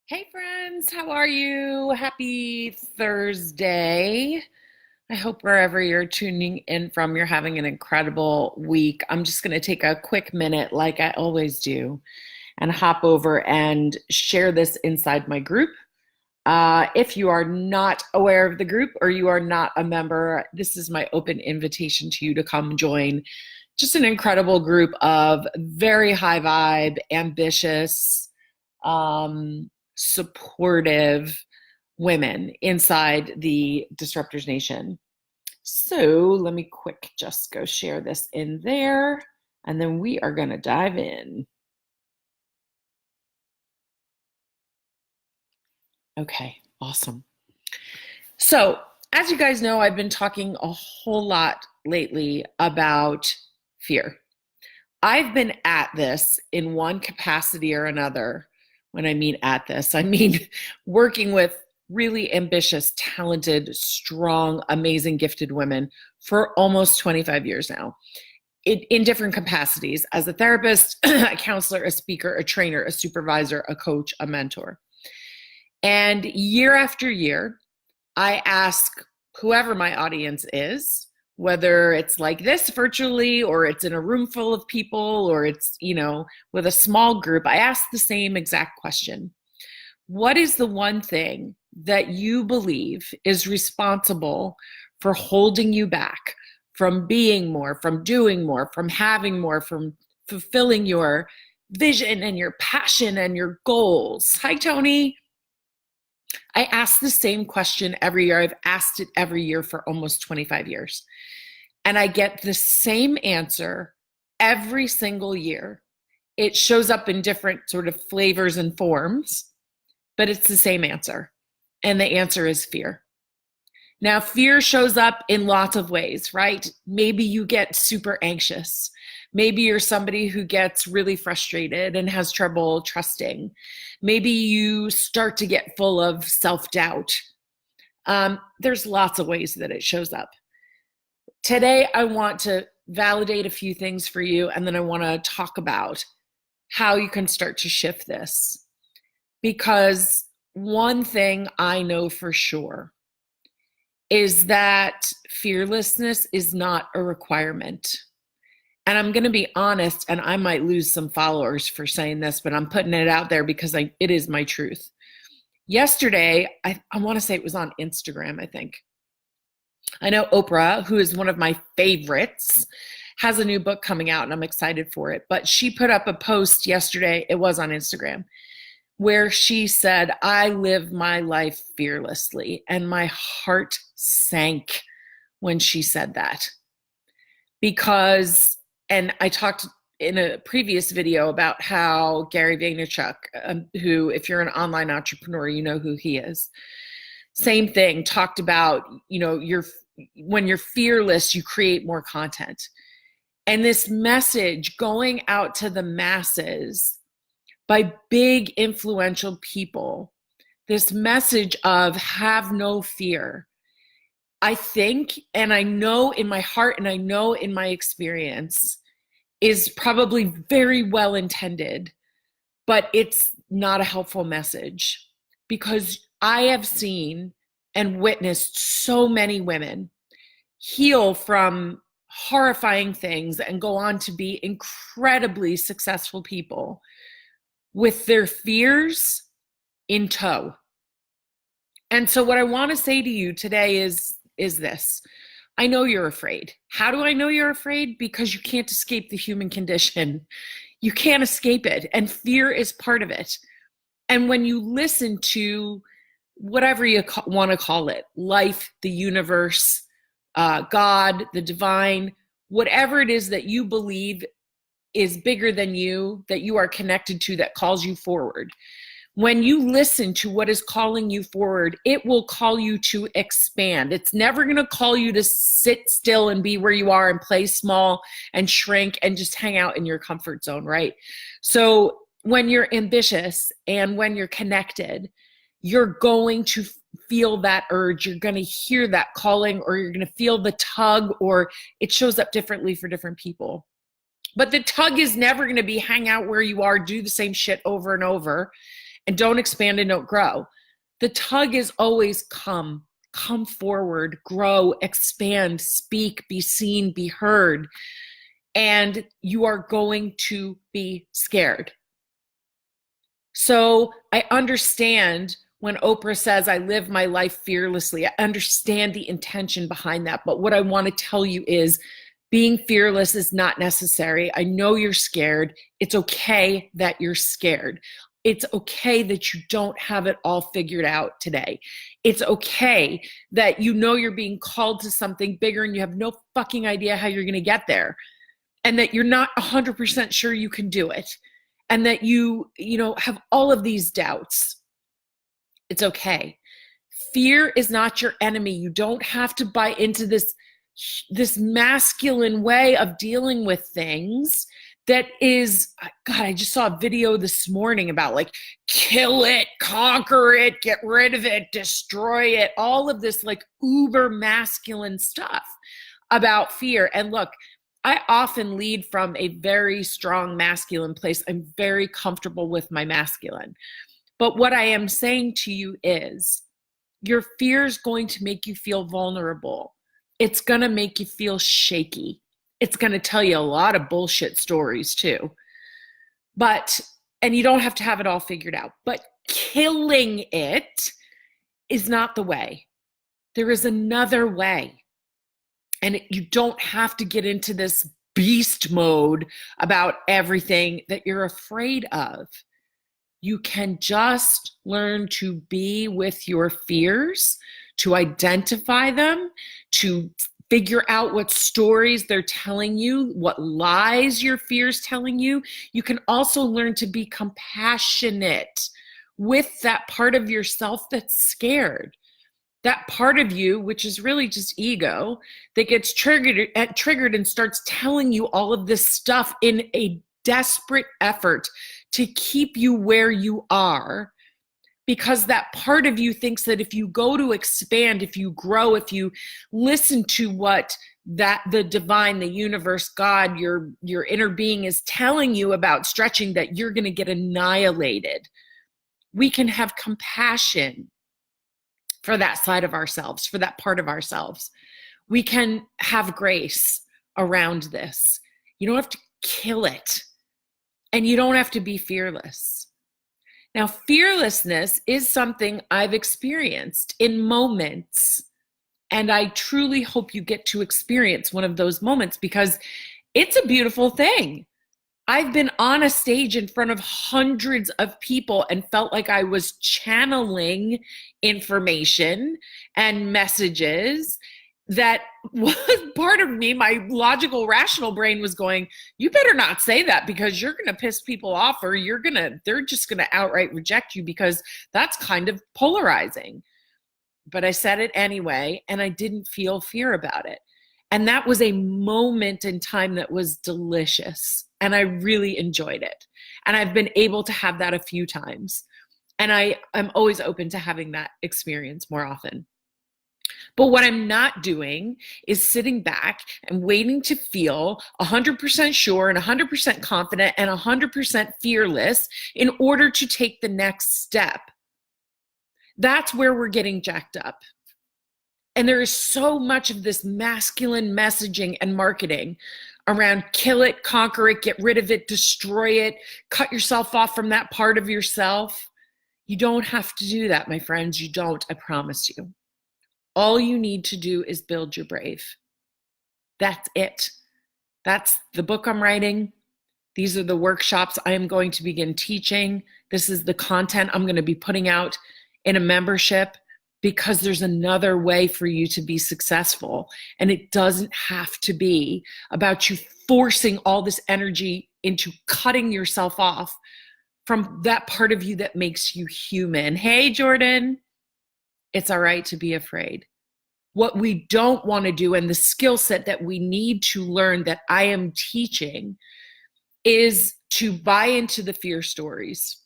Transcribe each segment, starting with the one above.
Hey friends, how are you? Happy Thursday. I hope wherever you're tuning in from, you're having an incredible week. I'm just going to take a quick minute, like I always do, and hop over and share this inside my group. If you are not aware of the group or you are not a member, this is my open invitation to you to come join just an incredible group of very high vibe, ambitious, supportive women inside the Disruptors Nation. So let me quick just go share this in there, and then we are going to dive in. Okay, awesome. So, as you guys know, I've been talking a whole lot lately about fear. I've been at this in one capacity or another. When I mean at this, I mean working with really ambitious, talented, strong, amazing, gifted women for almost 25 years now in different capacities as a therapist, a counselor, a speaker, a trainer, a supervisor, a coach, a mentor. And year after year, I ask whoever my audience is, whether it's like this virtually or it's in a room full of people or it's, with a small group, I ask the same exact question. What is the one thing that you believe is responsible for holding you back from being more, from doing more, from having more, from fulfilling your vision and your passion and your goals? Hi, Tony. I ask the same question every year. I've asked it every year for almost 25 years. And I get the same answer every single year. It shows up in different sort of flavors and forms, but it's the same answer. And the answer is fear. Now, fear shows up in lots of ways, right? Maybe you get super anxious. Maybe you're somebody who gets really frustrated and has trouble trusting. Maybe you start to get full of self-doubt. There's lots of ways that it shows up. Today, I want to validate a few things for you, and then I want to talk about how you can start to shift this. Because one thing I know for sure is that fearlessness is not a requirement. And I'm going to be honest, and I might lose some followers for saying this, but I'm putting it out there because it is my truth. Yesterday, I want to say it was on Instagram, I think. I know Oprah, who is one of my favorites, has a new book coming out, and I'm excited for it. But she put up a post yesterday, it was on Instagram, where she said, I live my life fearlessly. And my heart sank when she said that. Because, and I talked in a previous video about how Gary Vaynerchuk, who, if you're an online entrepreneur, you know who he is. Same thing, talked about, when you're fearless, you create more content. And this message going out to the masses by big influential people, this message of have no fear, I think, and I know in my heart and I know in my experience, is probably very well intended, but it's not a helpful message, because I have seen and witnessed so many women heal from horrifying things and go on to be incredibly successful people with their fears in tow. And so what I want to say to you today is this. I know you're afraid. How do I know you're afraid? Because you can't escape the human condition. You can't escape it. And fear is part of it. And when you listen to whatever you want to call it, life, the universe, God, the divine, whatever it is that you believe is bigger than you, that you are connected to, that calls you forward. When you listen to what is calling you forward, it will call you to expand. It's never going to call you to sit still and be where you are and play small and shrink and just hang out in your comfort zone, right? So when you're ambitious and when you're connected, you're going to feel that urge. You're going to hear that calling, or you're going to feel the tug, or it shows up differently for different people. But the tug is never going to be hang out where you are, do the same shit over and over, and don't expand and don't grow. The tug is always come forward, grow, expand, speak, be seen, be heard. And you are going to be scared. So I understand when Oprah says, I live my life fearlessly. I understand the intention behind that. But what I want to tell you is being fearless is not necessary. I know you're scared. It's okay that you're scared. It's okay that you don't have it all figured out today. It's okay that you know you're being called to something bigger and you have no fucking idea how you're going to get there. And that you're not 100% sure you can do it. And that you have all of these doubts. It's okay. Fear is not your enemy. You don't have to buy into this masculine way of dealing with things that is, God, I just saw a video this morning about like, kill it, conquer it, get rid of it, destroy it, all of this like uber masculine stuff about fear. And look, I often lead from a very strong masculine place. I'm very comfortable with my masculine. But what I am saying to you is your fear is going to make you feel vulnerable. It's going to make you feel shaky. It's going to tell you a lot of bullshit stories too. And you don't have to have it all figured out. But killing it is not the way. There is another way. And you don't have to get into this beast mode about everything that you're afraid of. You can just learn to be with your fears, to identify them, to figure out what stories they're telling you, what lies your fear's telling you. You can also learn to be compassionate with that part of yourself that's scared. That part of you, which is really just ego, that gets triggered and starts telling you all of this stuff in a desperate effort to keep you where you are, because that part of you thinks that if you go to expand, if you grow, if you listen to what the divine, the universe, God, your inner being is telling you about stretching, that you're going to get annihilated. We can have compassion for that side of ourselves, for that part of ourselves. We can have grace around this. You don't have to kill it, and you don't have to be fearless. Now, fearlessness is something I've experienced in moments, and I truly hope you get to experience one of those moments, because it's a beautiful thing. I've been on a stage in front of hundreds of people and felt like I was channeling information and messages that was part of me. My logical, rational brain was going, you better not say that, because you're going to piss people off, or they're just going to outright reject you, because that's kind of polarizing. But I said it anyway, and I didn't feel fear about it. And that was a moment in time that was delicious. And I really enjoyed it. And I've been able to have that a few times. And I'm always open to having that experience more often. But what I'm not doing is sitting back and waiting to feel 100% sure and 100% confident and 100% fearless in order to take the next step. That's where we're getting jacked up. And there is so much of this masculine messaging and marketing around kill it, conquer it, get rid of it, destroy it, cut yourself off from that part of yourself. You don't have to do that, my friends. You don't, I promise you. All you need to do is build your brave. That's it. That's the book I'm writing. These are the workshops I am going to begin teaching. This is the content I'm going to be putting out in a membership, because there's another way for you to be successful. And it doesn't have to be about you forcing all this energy into cutting yourself off from that part of you that makes you human. Hey, Jordan, it's all right to be afraid. What we don't want to do, and the skill set that we need to learn that I am teaching, is to buy into the fear stories.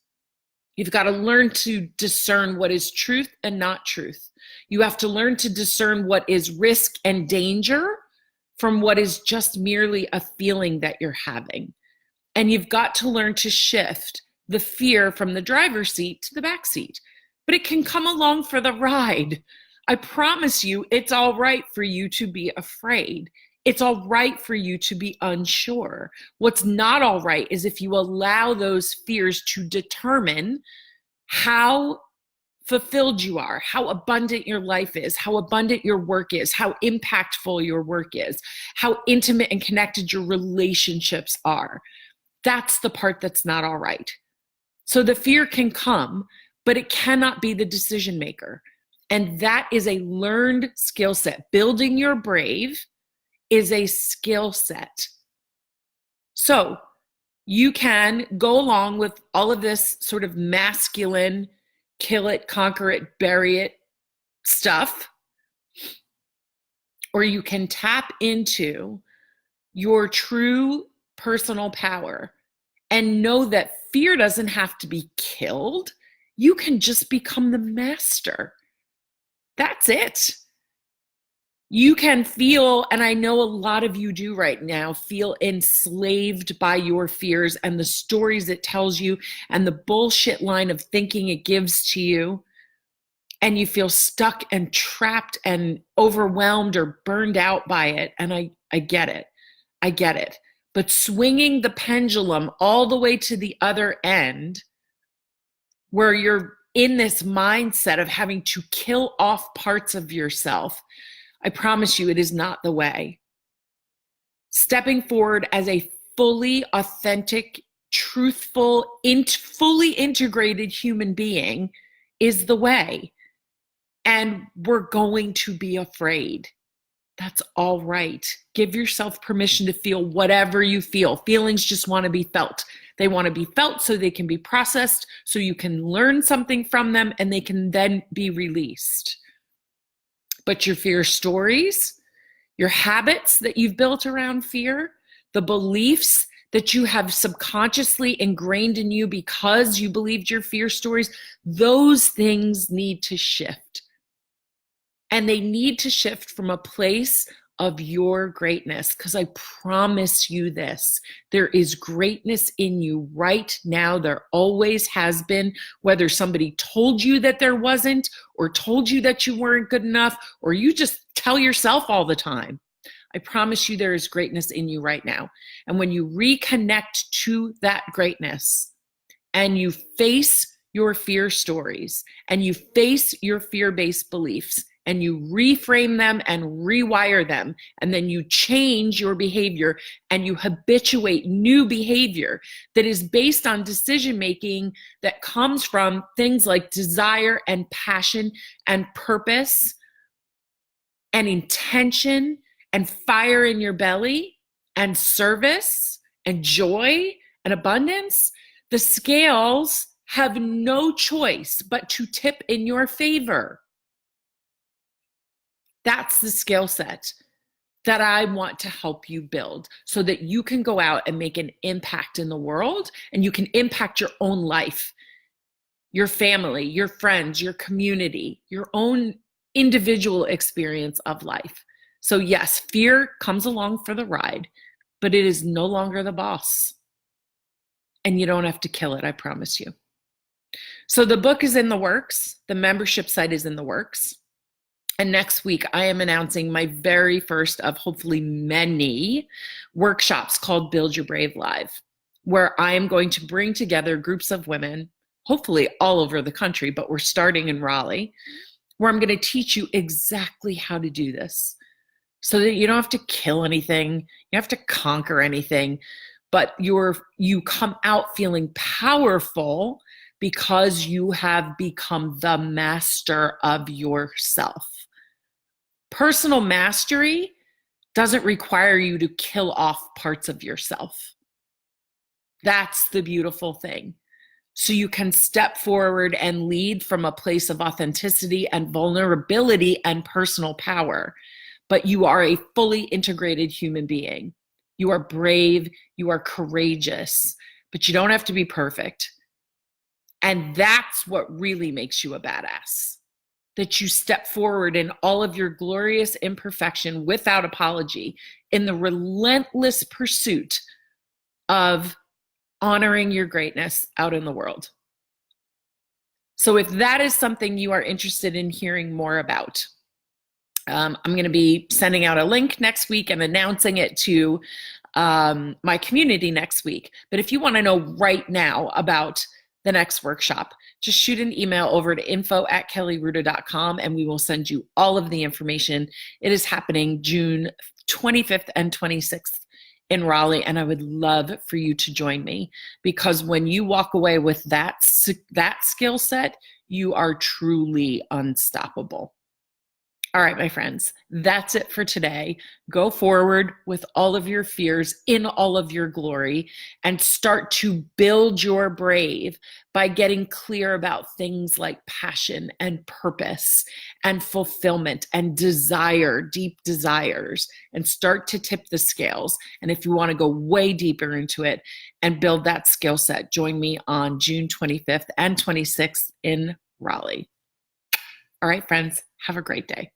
You've got to learn to discern what is truth and not truth. You have to learn to discern what is risk and danger from what is just merely a feeling that you're having. And you've got to learn to shift the fear from the driver's seat to the back seat, but it can come along for the ride. I promise you, it's all right for you to be afraid. It's all right for you to be unsure. What's not all right is if you allow those fears to determine how fulfilled you are, how abundant your life is, how abundant your work is, how impactful your work is, how intimate and connected your relationships are. That's the part that's not all right. So the fear can come, but it cannot be the decision maker. And that is a learned skill set. Building your brave is a skill set. So you can go along with all of this sort of masculine, kill it, conquer it, bury it stuff, or you can tap into your true personal power and know that fear doesn't have to be killed. You can just become the master. That's it. You can feel, and I know a lot of you do right now, feel enslaved by your fears and the stories it tells you and the bullshit line of thinking it gives to you. And you feel stuck and trapped and overwhelmed or burned out by it. And I get it. I get it. But swinging the pendulum all the way to the other end, where you're in this mindset of having to kill off parts of yourself, I promise you it is not the way. Stepping forward as a fully authentic, truthful, fully integrated human being is the way. And we're going to be afraid. That's all right. Give yourself permission to feel whatever you feel. Feelings just want to be felt. They want to be felt so they can be processed, so you can learn something from them and they can then be released. But your fear stories, your habits that you've built around fear, the beliefs that you have subconsciously ingrained in you because you believed your fear stories, those things need to shift. And they need to shift from a place of your greatness, because I promise you this, there is greatness in you right now. There always has been, whether somebody told you that there wasn't, or told you that you weren't good enough, or you just tell yourself all the time. I promise you there is greatness in you right now. And when you reconnect to that greatness and you face your fear stories and you face your fear-based beliefs, and you reframe them and rewire them, and then you change your behavior and you habituate new behavior that is based on decision-making that comes from things like desire and passion and purpose and intention and fire in your belly and service and joy and abundance, the scales have no choice but to tip in your favor. That's the skill set that I want to help you build so that you can go out and make an impact in the world, and you can impact your own life, your family, your friends, your community, your own individual experience of life. So yes, fear comes along for the ride, but it is no longer the boss. And you don't have to kill it, I promise you. So the book is in the works. The membership site is in the works. And next week, I am announcing my very first of hopefully many workshops called Build Your Brave Live, where I am going to bring together groups of women, hopefully all over the country, but we're starting in Raleigh, where I'm going to teach you exactly how to do this so that you don't have to kill anything, you have to conquer anything, but you come out feeling powerful because you have become the master of yourself. Personal mastery doesn't require you to kill off parts of yourself. That's the beautiful thing. So you can step forward and lead from a place of authenticity and vulnerability and personal power. But you are a fully integrated human being. You are brave, you are courageous, but you don't have to be perfect. And that's what really makes you a badass. That you step forward in all of your glorious imperfection without apology in the relentless pursuit of honoring your greatness out in the world. So if that is something you are interested in hearing more about, I'm going to be sending out a link next week and announcing it to my community next week. But if you want to know right now about the next workshop, just shoot an email over to info@kellyruta.com and we will send you all of the information. It is happening June 25th and 26th in Raleigh, and I would love for you to join me, because when you walk away with that skill set, you are truly unstoppable. All right, my friends, that's it for today. Go forward with all of your fears in all of your glory and start to build your brave by getting clear about things like passion and purpose and fulfillment and desire, deep desires, and start to tip the scales. And if you want to go way deeper into it and build that skill set, join me on June 25th and 26th in Raleigh. All right, friends, have a great day.